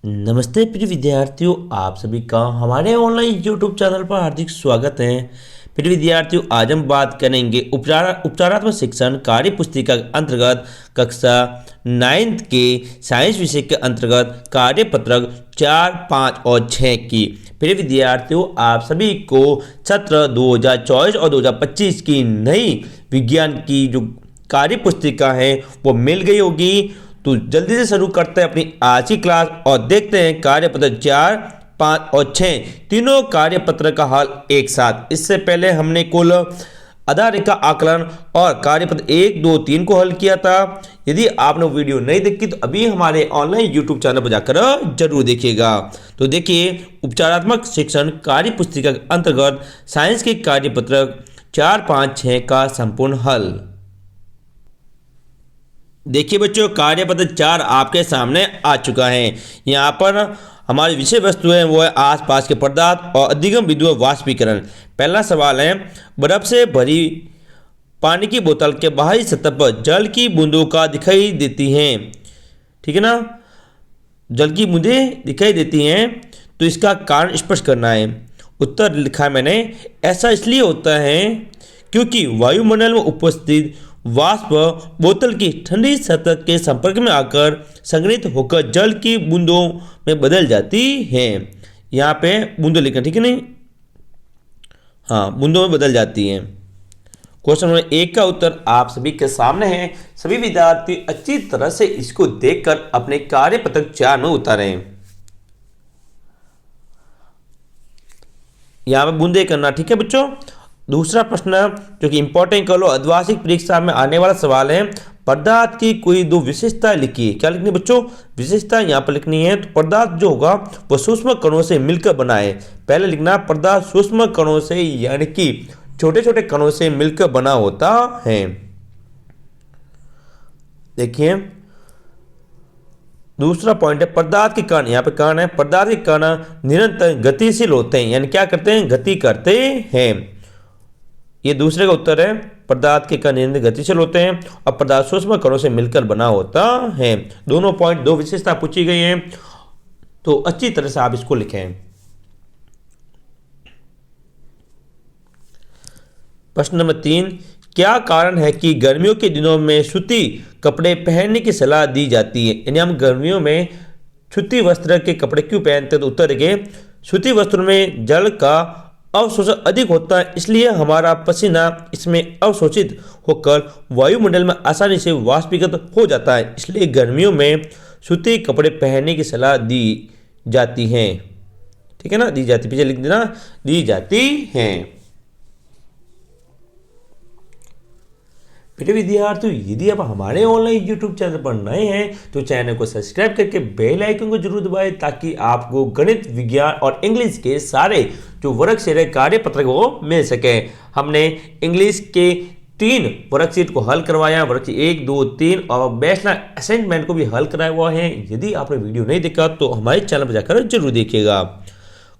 नमस्ते प्रिय विद्यार्थियों, आप सभी का हमारे ऑनलाइन यूट्यूब चैनल पर हार्दिक स्वागत है। प्रिय विद्यार्थियों, आज हम बात करेंगे उपचारात्मक शिक्षण कार्य पुस्तिका के अंतर्गत कक्षा 9th के साइंस विषय के अंतर्गत कार्य पत्रक 4, 5 और 6 की। प्रिय विद्यार्थियों, आप सभी को सत्र 2024 और 2025 की नई विज्ञान की जो कार्य पुस्तिका है वो मिल गई होगी। तो जल्दी से शुरू करते हैं अपनी आज की क्लास और देखते हैं कार्यपत्र 4, 5 और 6 तीनों कार्यपत्र का हल एक साथ। इससे पहले हमने कुल आधा रेखा आकलन और कार्यपत्र 1, 2, 3 को हल किया था। यदि आपने वीडियो नहीं देखी तो अभी हमारे ऑनलाइन यूट्यूब चैनल पर जाकर जरूर देखिएगा। तो देखिए, उपचारात्मक शिक्षण कार्य पुस्तिका के अंतर्गत साइंस के कार्यपत्र 4, 5, 6 का संपूर्ण हल। देखिए बच्चों, कार्यपत्र 4 आपके सामने आ चुका है। यहाँ पर हमारी विषय वस्तु है वो है आसपास के पदार्थ और अधिगम बिंदु वाष्पीकरण। पहला सवाल है, बर्फ से भरी पानी की बोतल के बाहरी सतह पर जल की बूंदों का दिखाई देती हैं। ठीक है ना, जल की बूंदें दिखाई देती हैं, तो इसका कारण स्पष्ट करना है। उत्तर लिखा है मैंने, ऐसा इसलिए होता है क्योंकि वायुमंडल में उपस्थित वाष्प बोतल की ठंडी सतह के संपर्क में आकर संघनित होकर जल की बूंदों में बदल जाती हैं। यहाँ पे बूंदों लिखना, ठीक है नहीं, हाँ, बूंदों में बदल जाती हैं। क्वेश्चन नंबर 1 का उत्तर आप सभी के सामने है। सभी विद्यार्थी अच्छी तरह से इसको देखकर अपने कार्य पत्रक 4 में उतारें। यहाँ पे बूंदे करना, ठीक है बच्चों। दूसरा प्रश्न जो कि इंपॉर्टेंट कर लो, अर्धवार्षिक परीक्षा में आने वाला सवाल है, पदार्थ की कोई 2 विशेषताएं लिखिए। क्या लिखनी बच्चों? विशेषता यहाँ पर लिखनी है। तो पदार्थ जो होगा वो सूक्ष्म कणों से मिलकर बना है। पहले लिखना, पदार्थ सूक्ष्म कणों से यानी कि छोटे छोटे कणों से मिलकर बना होता है। देखिए, दूसरा पॉइंट है पदार्थ के कण। यहाँ पे कण है, पदार्थ के कण निरंतर गतिशील होते हैं, यानी क्या करते हैं? गति करते हैं। ये दूसरे का उत्तर है, पदार्थ के कण निरंतर गतिशील होते हैं और पदार्थ सूक्ष्म कणों से मिलकर बना होता है। दोनों पॉइंट 2 विशेषता पूछी गई हैं, तो अच्छी तरह से आप इसको लिखें। प्रश्न नंबर 3, क्या कारण है कि गर्मियों के दिनों में सूती कपड़े पहनने की सलाह दी जाती है? यानी हम गर्मियों में सूती वस्त्र के कपड़े क्यों पहनते हैं? तो उत्तर के, सूती वस्त्र में जल का अवशोषण अधिक होता है, इसलिए हमारा पसीना इसमें अवशोषित होकर वायुमंडल में आसानी से वाष्पीकृत हो जाता है। इसलिए गर्मियों में सूती कपड़े पहनने की सलाह दी जाती है। ठीक है ना, दी जाती, पीछे लिख देना, दी जाती है। बेटे विद्यार्थियों, यदि आप हमारे ऑनलाइन यूट्यूब चैनल पर नए हैं तो चैनल को सब्सक्राइब करके बेल आइकन को जरूर दबाएं, ताकि आपको गणित, विज्ञान और इंग्लिश के सारे जो वर्कशीट कार्य पत्रक वो मिल सके। हमने इंग्लिश के 3 वर्कशीट को हल करवाया, वर्कशीट 1, 2, 3 और बैचलर असाइनमेंट को भी हल कराया हुआ है। यदि आपने वीडियो नहीं देखा तो हमारे चैनल पर जाकर जरूर देखिएगा।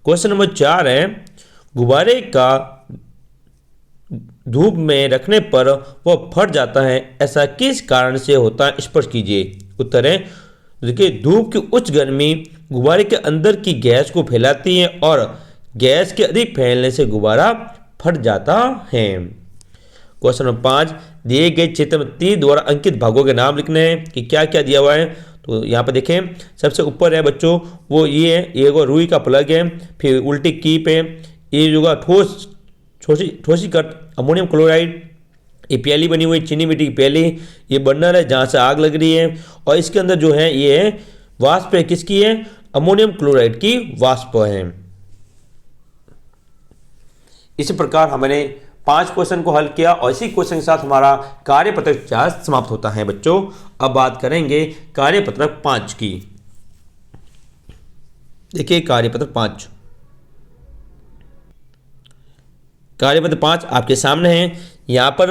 क्वेश्चन नंबर 4 है, गुब्बारे का धूप में रखने पर वह फट जाता है, ऐसा किस कारण से होता है? स्पष्ट कीजिए। उत्तर है, देखिए, धूप की उच्च गर्मी गुब्बारे के अंदर की गैस को फैलाती है और गैस के अधिक फैलने से गुब्बारा फट जाता है। क्वेश्चन नंबर 5, दिए गए चित्र में 3 द्वारा अंकित भागों के नाम लिखने हैं कि क्या क्या दिया हुआ है। तो यहाँ पर देखें, सबसे ऊपर है बच्चों वो ये है, ये वो रुई का प्लग है, फिर उल्टी कीप है, ये जो ठोस ठोसी कट अमोनियम क्लोराइड, ये प्याली बनी हुई चीनी मिट्टी की प्याली, ये बर्नर है जहाँ से आग लग रही है, और इसके अंदर जो है ये है वाष्प है, किसकी है? अमोनियम क्लोराइड की वाष्प है। इसी प्रकार हमने 5 क्वेश्चन को हल किया और इसी क्वेश्चन के साथ हमारा कार्यपत्रक 4 समाप्त होता है बच्चों। अब बात करेंगे कार्यपत्रक 5 की। देखिए, कार्यपत्रक 5 आपके सामने है। यहाँ पर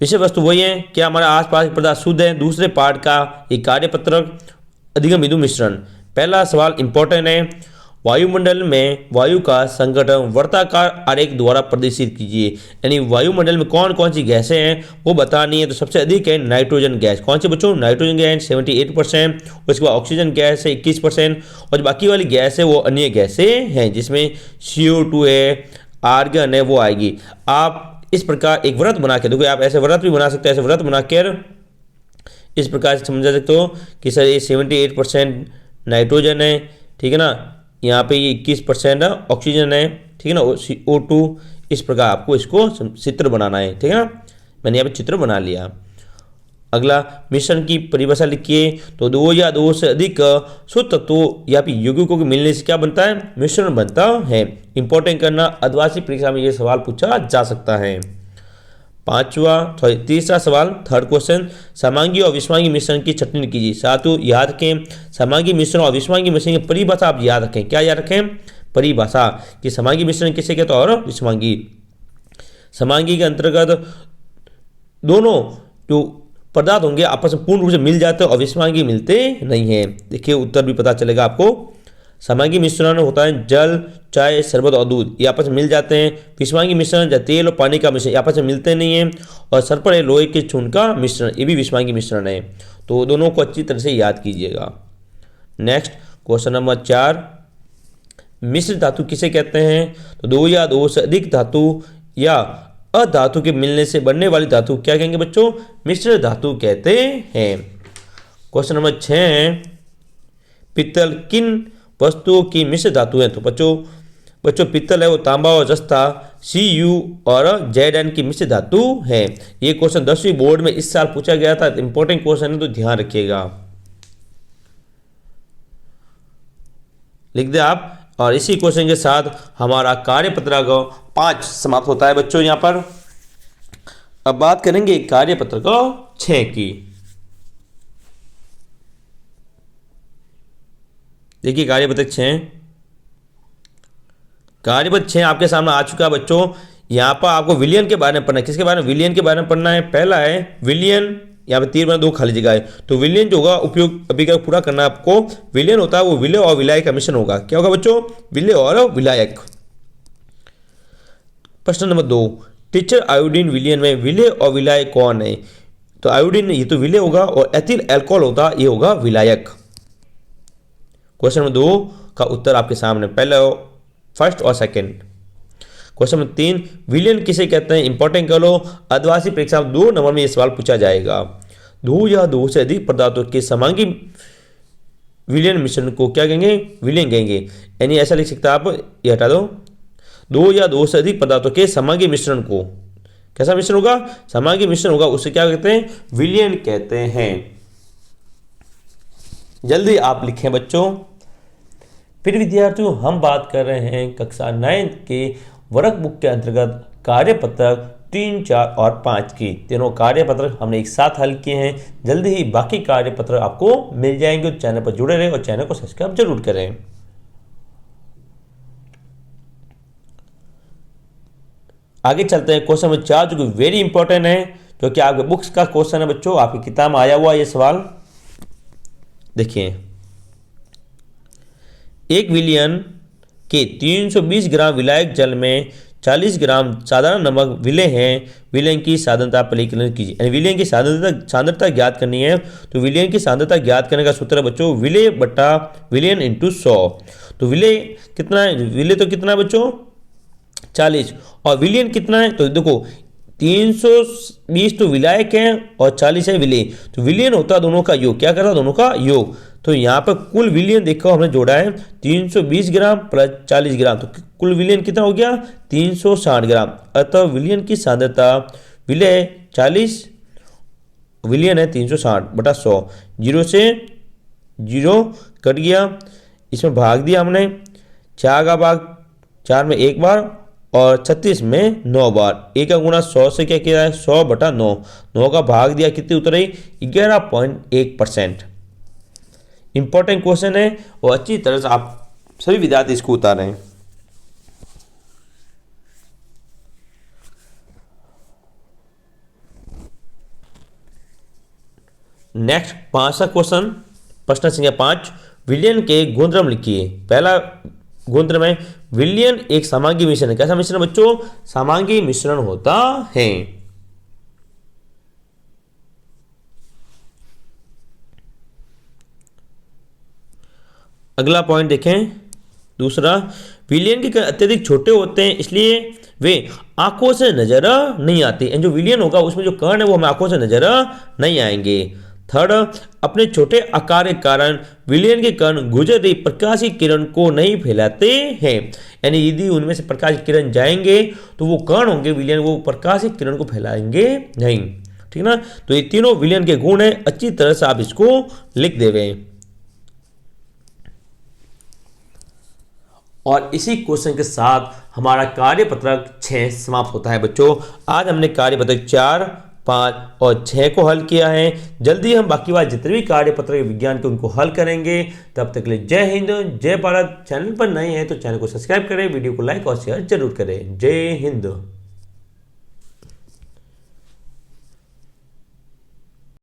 विषय वस्तु वही है, क्या हमारा आसपास के पदार्थ शुद्ध है। दूसरे पार्ट का ये कार्यपत्रक अधिगम बिंदु मिश्रण। पहला सवाल इंपॉर्टेंट है, वायुमंडल में वायु का संगठन वर्ताकार आरेख द्वारा प्रदर्शित कीजिए। यानी वायुमंडल में कौन कौन सी गैसें हैं वो बतानी है। तो सबसे अधिक है नाइट्रोजन गैस। कौन सी बच्चों? Nitrogen gas 78%। उसके बाद ऑक्सीजन गैस है 21%। और जो बाकी वाली गैस है वो अन्य गैसें हैं, जिसमें CO2 है, आर्गन है, वो आएगी। आप इस प्रकार एक व्रत बना के देखो, आप ऐसे व्रत भी बना सकते हैं। ऐसे व्रत बनाकर इस प्रकार से समझा सकते हो कि सर ये 78% नाइट्रोजन है, ठीक है ना, यहाँ पे ये 21% ऑक्सीजन है, ठीक है ना, CO2। इस प्रकार आपको इसको चित्र बनाना है, ठीक है ना। मैंने यहाँ पे चित्र बना लिया। अगला, मिश्रण की परिभाषा लिखिए। तो दो या दो से अधिक शुद्ध तत्वों या फिर यौगिकों के मिलने से क्या बनता है? मिश्रण बनता है। इंपॉर्टेंट करना, आदिवासी परीक्षा में ये सवाल पूछा जा सकता है। तीसरा सवाल, थर्ड क्वेश्चन, समांगी और विषमांगी मिश्रण की छटनी कीजिए। साथियों याद रखें, समांगी मिश्रण और विषमांगी मिश्रण की परिभाषा आप याद रखें। क्या याद रखें? परिभाषा, कि समांगी मिश्रण किसे कहते हैं और विषमांगी। समांगी के अंतर्गत दोनों जो पदार्थ होंगे आपस में पूर्ण रूप से मिल जाते हैं और विषमांगी मिलते नहीं हैं। देखिए उत्तर भी पता चलेगा आपको। समांगी मिश्रण होता है जल, चाय, शरबत और दूध, ये आपस में मिल जाते हैं। विषमांगी मिश्रण जैसे तेल और पानी का मिश्रण, ये आपस में मिलते नहीं हैं। और सर्पण है लोहे के चूर्ण का मिश्रण, ये भी विषमांगी मिश्रण है। तो दोनों को अच्छी तरह से याद कीजिएगा। नेक्स्ट क्वेश्चन नंबर 4, मिश्र धातु किसे कहते हैं? तो दो या दो से अधिक धातु या अधातु के मिलने से बनने वाली धातु क्या कहेंगे बच्चों? मिश्र धातु कहते हैं। क्वेश्चन नंबर 6, पित्तल किन वस्तुओं की मिश्र धातु है? तो बच्चों पित्तल है वो तांबा और जस्ता Cu और Zn की मिश्र धातु है। ये क्वेश्चन 10वीं बोर्ड में इस साल पूछा गया था। इंपॉर्टेंट क्वेश्चन है, तो ध्यान रखिएगा, लिख दे आप। और इसी क्वेश्चन के साथ हमारा कार्यपत्रक 5 समाप्त होता है बच्चों। यहां पर अब बात करेंगे कार्यपत्रक 6 की। देखिए कार्यपत्रक 6 आपके सामने आ चुका है बच्चों। यहां पर आपको विलियन के बारे में पढ़ना है। किसके बारे में? विलियन के बारे में पढ़ना है। पहला है विलियन, यहाँ पे 3 बना 2 खाली जगह है। तो विलियन जो होगा उपयोग अभी का पूरा करना है आपको। विलियन होता है वो विलय और विलायक का मिश्रण होगा। क्या होगा बच्चों? विलय और विलायक। प्रश्न नंबर 2, टीचर आयोडीन विलियन में विलय और विलायक कौन है? तो आयोडीन ये तो विलय होगा और एथिल अल्कोहल होता ये होगा विलायक। क्वेश्चन नंबर 2 का उत्तर आपके सामने, पहला फर्स्ट और सेकंड। क्वेश्चन नंबर 3, विलियन किसे कहते हैं? इंपॉर्टेंट कर लो, आदिवासी परीक्षा में 2 नंबर में यह सवाल पूछा जाएगा। दो या दो से अधिक पदार्थों के समांगी विलियन मिश्रण को क्या कहेंगे? विलियन कहेंगे। यानी ऐसा लिख सकते हैं आप, ये हटा दो, दो या दो से अधिक पदार्थों के समांगी मिश्रण को कैसा मिश्रण होगा? समांगी मिश्रण होगा, उसे क्या कहते हैं? विलियन कहते हैं। जल्दी आप लिखें बच्चों। फिर विद्यार्थियों हम बात कर रहे हैं कक्षा 9 के वर्कबुक के अंतर्गत कार्यपत्रक 3, 4 और 5 की। तीनों कार्यपत्रक हमने एक साथ हल किए हैं। जल्दी ही बाकी कार्यपत्रक आपको मिल जाएंगे। तो चैनल पर जुड़े रहें और चैनल को सब्सक्राइब जरूर करें। आगे चलते हैं क्वेश्चन नंबर 4, जो कि वेरी इंपॉर्टेंट है, जो कि आपके बुक्स का क्वेश्चन है बच्चों। आपकी किताब में आया हुआ ये सवाल देखिए। एक विलियन के 320 ग्राम विलायक जल में 40 ग्राम साधारण नमक विलय हैं। विलयन की सांद्रता परिकलन कीजिए। यानी विलयन की सांद्रता ज्ञात करनी है। तो विलयन की सांद्रता ज्ञात करने का सूत्र है बच्चों, विलय बटा विलयन इंटू 100। तो विलय कितना है? विलय तो कितना है बच्चों? 40। और विलयन कितना है? तो देखो 320 तो विलायक है और 40 है विलय। तो विलयन होता है दोनों का योग। क्या कर रहा है? दोनों का योग। तो यहाँ पर कुल विलयन देखो हमने जोड़ा है 320 ग्राम प्लस 40 ग्राम। तो कुल विलयन कितना हो गया? 360 ग्राम। अतः विलयन की सांद्रता, विलय 40, विलयन है 360 बटा 100। 0 से 0 कट गया, इसमें भाग दिया हमने। 4 का भाग 4 में 1 बार और 36 में 9 बार। 1 का गुणा 100 से क्या किया है? 100 बटा 9। 9 का भाग दिया, कितनी उतरी? 11.1%। इंपॉर्टेंट क्वेश्चन है और अच्छी तरह से आप सभी विद्यार्थी इसको उतारें। नेक्स्ट 5वां क्वेश्चन, प्रश्न संख्या 5, विलयन के गुणधर्म लिखिए। पहला गुणतंत्र में विलयन एक समांगी मिश्रण है। कैसा मिश्रण बच्चों? समांगी मिश्रण होता है। अगला पॉइंट देखें, दूसरा, विलयन के कण अत्यधिक छोटे होते हैं, इसलिए वे आंखों से नजर नहीं आते। जो विलयन होगा उसमें जो कण है वो हमें आंखों से नजर नहीं आएंगे। थर्ड, अपने छोटे आकार के कारण विलयन के कण गुजर रही प्रकाश की किरण को नहीं फैलाते हैं। यानी यदि उनमें से प्रकाश की किरण जाएंगे तो वो कण होंगे विलयन, वो प्रकाश की किरण को फैलाएंगे नहीं। ठीक ना? तो ये तीनों विलयन के गुण है, अच्छी तरह से आप इसको लिख देवे। और इसी क्वेश्चन के साथ हमारा कार्यपत्रक 6 समाप्त होता है बच्चों। आज हमने कार्यपत्रक 4, 5 और 6 को हल किया है। जल्दी हम बाकी बात जितने भी कार्यपत्रक विज्ञान के उनको हल करेंगे। तब तक के लिए जय हिंद, जय भारत। चैनल पर नए हैं तो चैनल को सब्सक्राइब करें, वीडियो को लाइक और शेयर जरूर करें। जय हिंद।